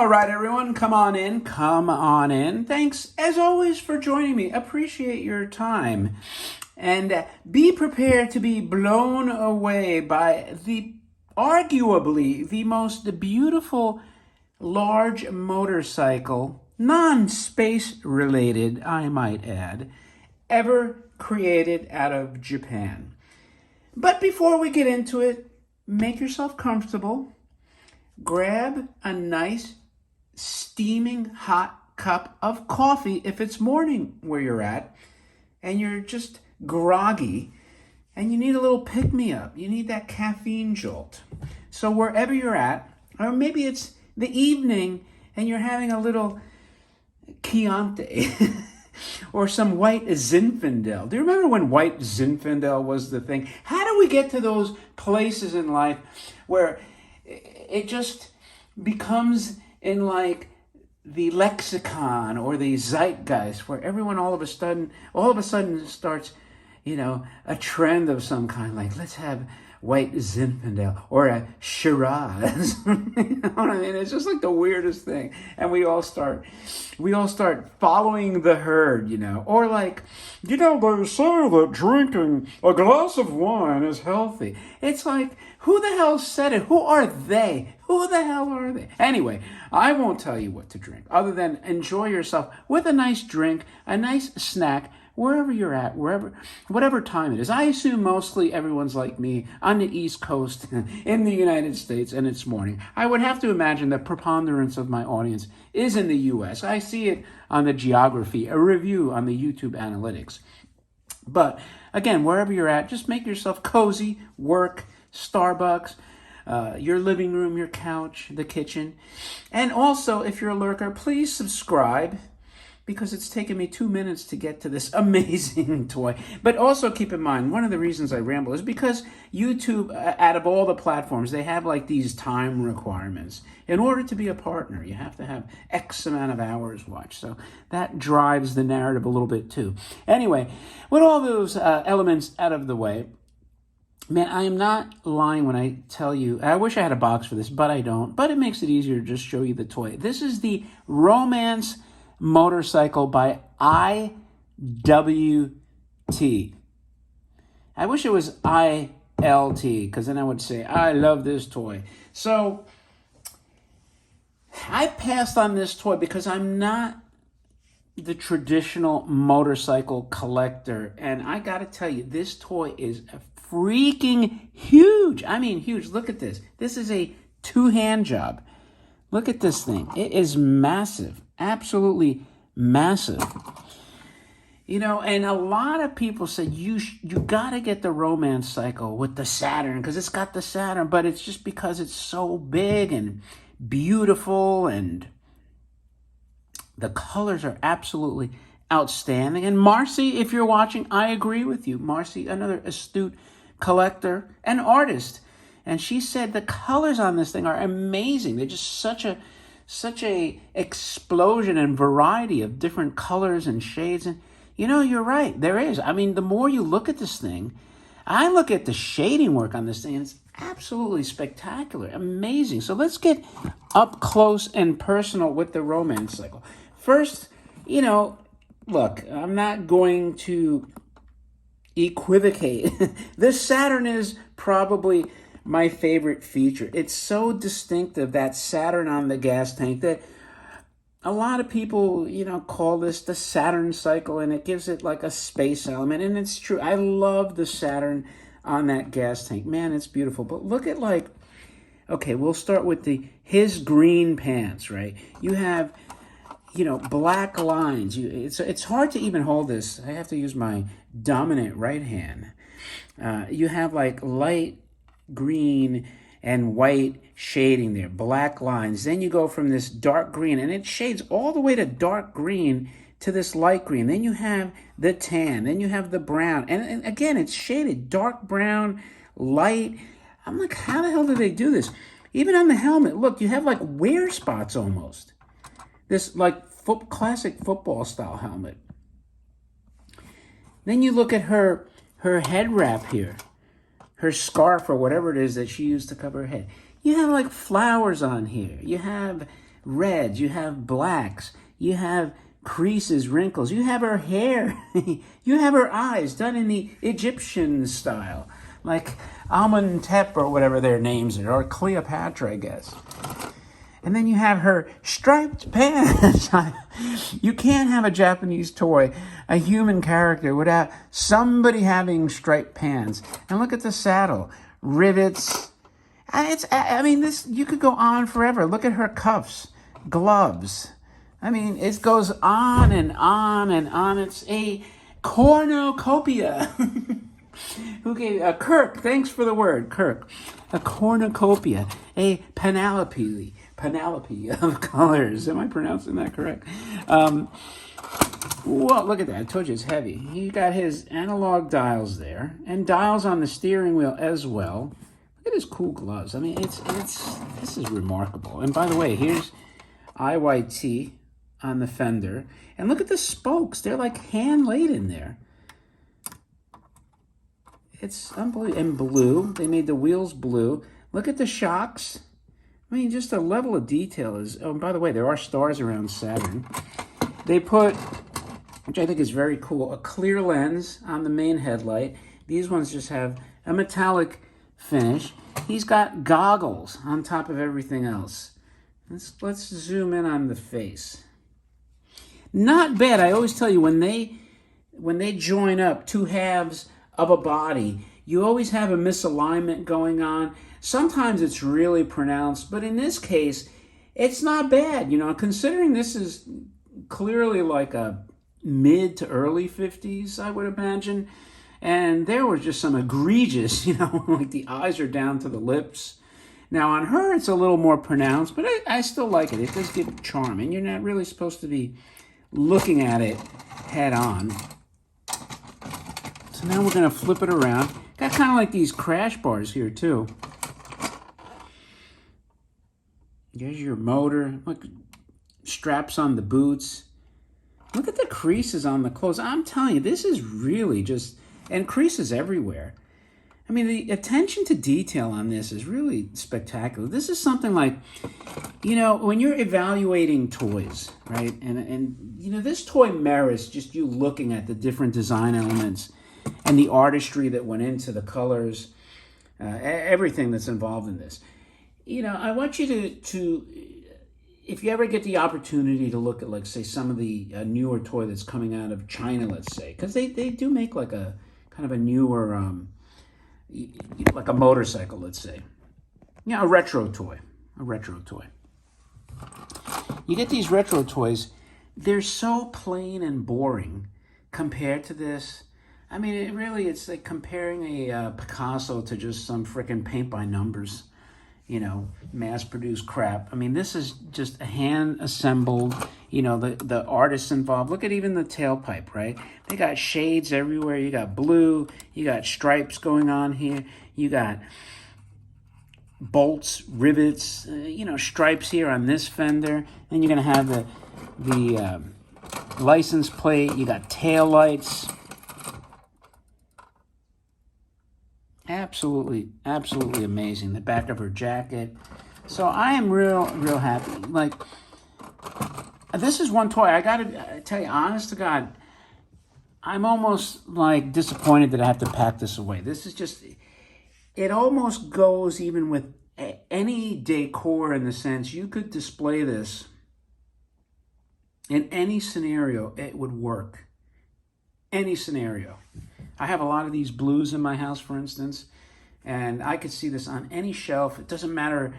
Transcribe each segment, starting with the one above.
All right, everyone, come on in. Come on in. Thanks, as always, for joining me. Appreciate your time. And be prepared to be blown away by arguably the most beautiful large motorcycle, non-space related, I might add, ever created out of Japan. But before we get into it, make yourself comfortable. Grab a nice steaming hot cup of coffee if it's morning where you're at and you're just groggy and you need a little pick-me-up. You need that caffeine jolt. So wherever you're at, or maybe it's the evening and you're having a little Chianti or some white Zinfandel. Do you remember when white Zinfandel was the thing? How do we get to those places in life where it just becomes in like the lexicon or the zeitgeist, where everyone all of a sudden starts, a trend of some kind, like let's have white Zinfandel or a Shiraz. You know what I mean? It's just like the weirdest thing. And we all start following the herd, or like, they say that drinking a glass of wine is healthy. It's like, who the hell said it? Who are they? Who the hell are they? Anyway, I won't tell you what to drink other than enjoy yourself with a nice drink, a nice snack, wherever you're at, whatever time it is. I assume mostly everyone's like me on the East Coast in the United States and it's morning. I would have to imagine the preponderance of my audience is in the US. I see it on the geography, a review on the YouTube analytics. But again, wherever you're at, just make yourself cozy, work, Starbucks, your living room, your couch, the kitchen. And also, if you're a lurker, please subscribe, because it's taken me 2 minutes to get to this amazing toy. But also keep in mind, one of the reasons I ramble is because YouTube, out of all the platforms, they have like these time requirements. In order to be a partner, you have to have X amount of hours watched. So that drives the narrative a little bit too. Anyway, with all those elements out of the way, man, I am not lying when I tell you, I wish I had a box for this, but I don't. But it makes it easier to just show you the toy. This is the Romance motorcycle by IWT. I wish it was ILT, because then I would say, I love this toy. So I passed on this toy because I'm not the traditional motorcycle collector. And I got to tell you, this toy is freaking huge. I mean, huge. Look at this. This is a two-hand job. Look at this thing. It is massive. Absolutely massive. And a lot of people said you got to get the Romance cycle with the Saturn because it's got the Saturn, but it's just because it's so big and beautiful and the colors are absolutely outstanding. And Marcy, if you're watching, I agree with you. Marcy, another astute collector and artist. And she said the colors on this thing are amazing. They're just such a explosion and variety of different colors and shades. And you're right, there is. I mean, the more you look at this thing, I look at the shading work on this thing, and it's absolutely spectacular, amazing. So let's get up close and personal with the Romance cycle. First, look, I'm not going to equivocate. This Saturn is probably my favorite feature. It's so distinctive, that Saturn on the gas tank, that a lot of people, call this the Saturn cycle, and it gives it like a space element. And it's true. I love the Saturn on that gas tank. Man, it's beautiful. But look at okay, we'll start with his green pants, right? You have, black lines. It's hard to even hold this. I have to use my dominant right hand. You have like light green and white shading there, black lines. Then you go from this dark green, and it shades all the way to dark green to this light green. Then you have the tan. Then you have the brown. And again, it's shaded dark brown, light. I'm like, how the hell did they do this? Even on the helmet, look, you have like wear spots almost. This like classic football style helmet. Then you look at her head wrap here. Her scarf or whatever it is that she used to cover her head. You have like flowers on here. You have reds, you have blacks, you have creases, wrinkles, you have her hair, you have her eyes done in the Egyptian style, like Amenhotep or whatever their names are, or Cleopatra, I guess. And then you have her striped pants. You can't have a Japanese toy, a human character, without somebody having striped pants. And look at the saddle, rivets. I mean, this, you could go on forever. Look at her cuffs, gloves. I mean, it goes on and on and on. It's a cornucopia. Who gave Kirk? Thanks for the word, Kirk. A cornucopia, a panoply of colors. Am I pronouncing that correct? Well, look at that. I told you it's heavy. He got his analog dials there, and dials on the steering wheel as well. Look at his cool gloves. I mean, this is remarkable. And by the way, here's IYT on the fender, and look at the spokes. They're like hand laid in there. It's unbelievable. And blue. They made the wheels blue. Look at the shocks. I mean, just the level of detail is... Oh, and by the way, there are stars around Saturn. They put, which I think is very cool, a clear lens on the main headlight. These ones just have a metallic finish. He's got goggles on top of everything else. Let's zoom in on the face. Not bad. I always tell you, when they join up two halves of a body, you always have a misalignment going on. Sometimes it's really pronounced, but in this case, it's not bad. You know, considering this is clearly like a mid to early 50s, I would imagine. And there was just some egregious, you know, like the eyes are down to the lips. Now on her, it's a little more pronounced, but I still like it. It does give charm, and you're not really supposed to be looking at it head on. So now we're going to flip it around. Got kind of like these crash bars here too. There's your motor. Look, straps on the boots. Look at the creases on the clothes. I'm telling you, this is really just, and creases everywhere. I mean, the attention to detail on this is really spectacular. This is something like, you know, when you're evaluating toys, right? And you know, this toy merits just you looking at the different design elements and the artistry that went into the colors, everything that's involved in this. You know, I want you to if you ever get the opportunity to look at, like, say, some of the newer toy that's coming out of China, let's say, because they do make like a kind of a newer, like a motorcycle, let's say. Yeah, a retro toy. You get these retro toys, they're so plain and boring compared to this. I mean, it's like comparing a Picasso to just some frickin' paint by numbers, you know, mass-produced crap. I mean, this is just a hand-assembled, you know, the artists involved. Look at even the tailpipe, right? They got shades everywhere. You got blue. You got stripes going on here. You got bolts, rivets, you know, stripes here on this fender. Then you're going to have the license plate. You got tail lights. Absolutely amazing. The back of her jacket. So I am real happy. Like, this is one toy, I gotta tell you, honest to God, I'm almost like disappointed that I have to pack this away. This is just, it almost goes even with any decor, in the sense you could display this in any scenario, it would work. Any scenario. I have a lot of these blues in my house, for instance, and I could see this on any shelf. It doesn't matter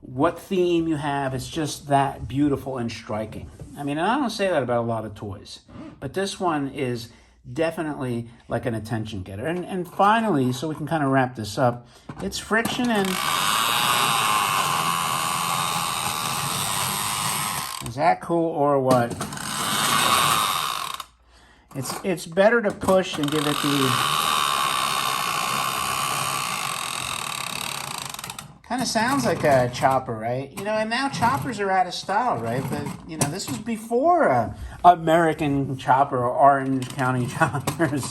what theme you have. It's just that beautiful and striking. I mean, and I don't say that about a lot of toys, but this one is definitely like an attention getter. And finally, so we can kind of wrap this up, it's friction and... Is that cool or what? It's better to push and give it the... Kind of sounds like a chopper, right? You know, and now choppers are out of style, right? But, you know, this was before American chopper or Orange County choppers.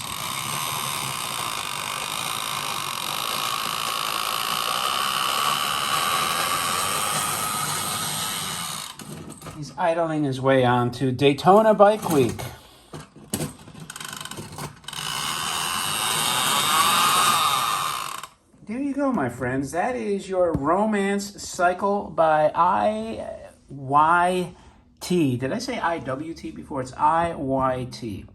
He's idling his way on to Daytona Bike Week. There you go, my friends. That is your romance cycle by IYT. Did I say IWT before? It's IYT.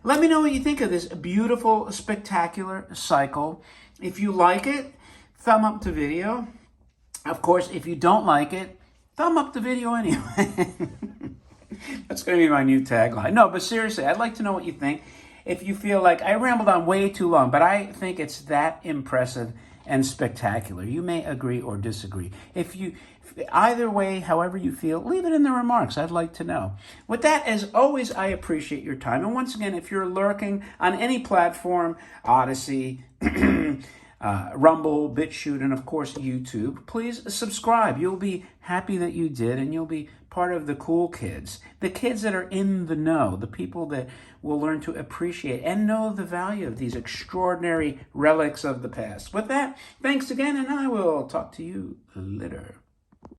Let me know what you think of this beautiful, spectacular cycle. If you like it, thumb up the video. Of course, if you don't like it, thumb up the video anyway. That's going to be my new tagline. No, but seriously, I'd like to know what you think. If you feel like I rambled on way too long, but I think it's that impressive and spectacular. You may agree or disagree. Either way, however you feel, leave it in the remarks. I'd like to know. With that, as always, I appreciate your time. And once again, if you're lurking on any platform, Odyssey, Rumble, BitChute, and of course YouTube, please subscribe. You'll be happy that you did, and you'll be part of the cool kids, the kids that are in the know, the people that will learn to appreciate and know the value of these extraordinary relics of the past. With that, thanks again, and I will talk to you later.